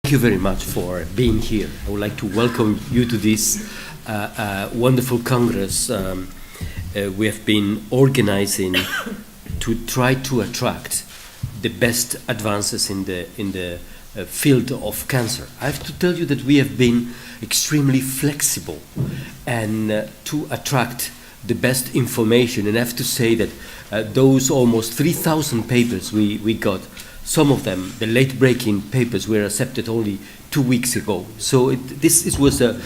Thank you very much for being here. I would like to welcome you to this wonderful Congress we have been organizing to try to attract the best advances in the field of cancer. I have to tell you that we have been extremely flexible and to attract the best information. And I have to say that those almost 3,000 papers we got, some of them, the late-breaking papers, were accepted only 2 weeks ago. So this was a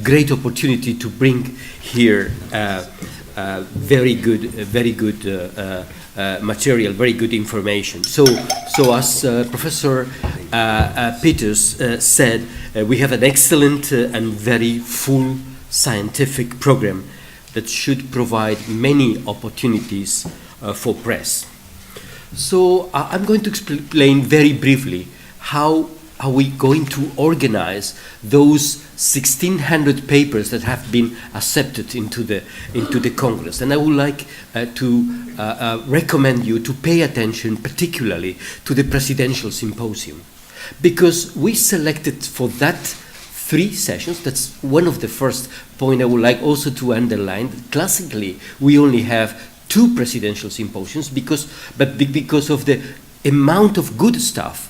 great opportunity to bring here very good material, very good information. So as Professor Peters said, we have an excellent and very full scientific program that should provide many opportunities for press. So I'm going to explain very briefly how are we going to organize those 1,600 papers that have been accepted into the Congress. And I would like to recommend you to pay attention particularly to the Presidential Symposium, because we selected for that 3 sessions. That's one of the first points I would like also to underline. Classically, we only have 2 presidential symposiums because of the amount of good stuff,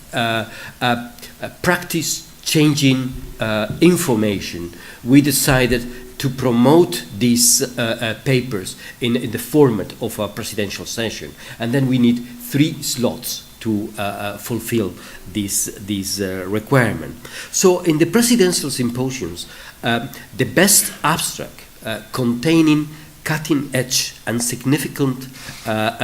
practice-changing information, we decided to promote these papers in the format of a presidential session. And then we need 3 slots to fulfill this requirement. So in the presidential symposiums, the best abstract containing cutting-edge and significant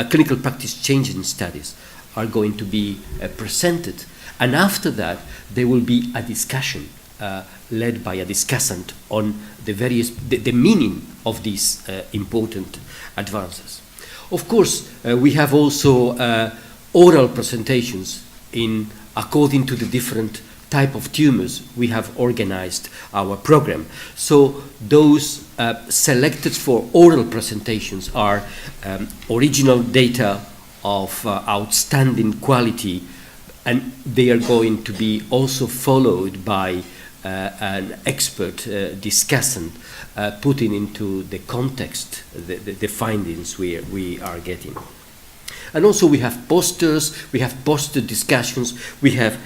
clinical practice-changing studies are going to be presented. And after that, there will be a discussion led by a discussant on the meaning of these important advances. Of course, we have also oral presentations according to the different type of tumors. We have organized our program. So those selected for oral presentations are original data of outstanding quality, and they are going to be also followed by an expert discussant putting into the context the findings we are getting. And also we have posters, we have poster discussions, we have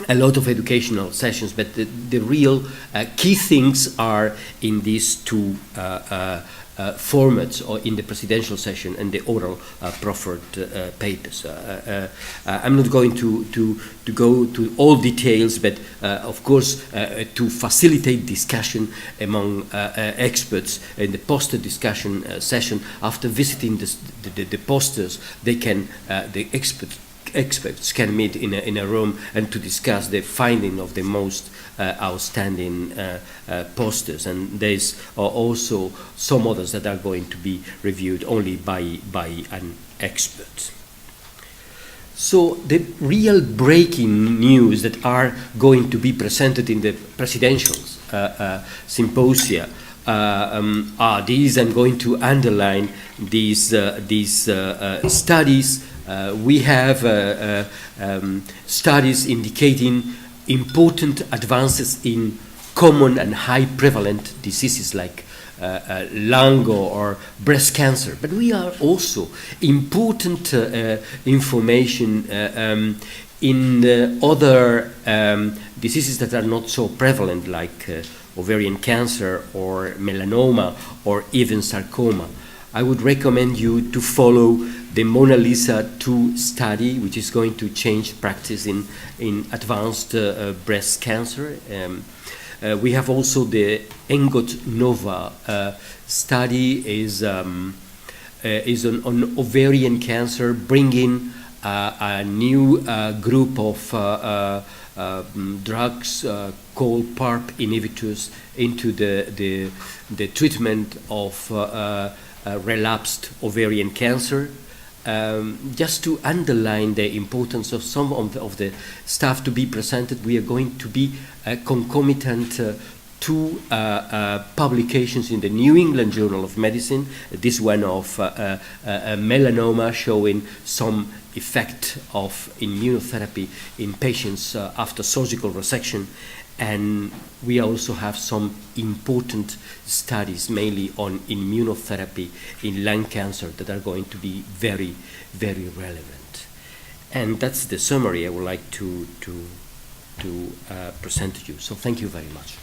a lot of educational sessions, but the real key things are in these 2 formats, or in the presidential session and the oral proffered papers. I'm not going to go to all details, but of course to facilitate discussion among experts in the poster discussion session, after visiting the posters, the experts can meet in a room and to discuss the finding of the most outstanding posters, and there's also some others that are going to be reviewed only by an expert. So the real breaking news that are going to be presented in the presidential symposia are these. I'm going to underline these studies. We have studies indicating important advances in common and high prevalent diseases like lung or breast cancer, but we are also important information in other diseases that are not so prevalent, like ovarian cancer or melanoma or even sarcoma. I would recommend you to follow the Mona Lisa 2 study, which is going to change practice in advanced breast cancer. We have also the ENGOT Nova study is on ovarian cancer, bringing a new group of drugs called PARP inhibitors into the treatment of relapsed ovarian cancer. Just to underline the importance of some of the stuff to be presented, we are going to be concomitant two publications in the New England Journal of Medicine, this one of melanoma showing some effect of immunotherapy in patients after surgical resection. And we also have some important studies, mainly on immunotherapy in lung cancer, that are going to be very, very relevant. And that's the summary I would like to present to you. So thank you very much.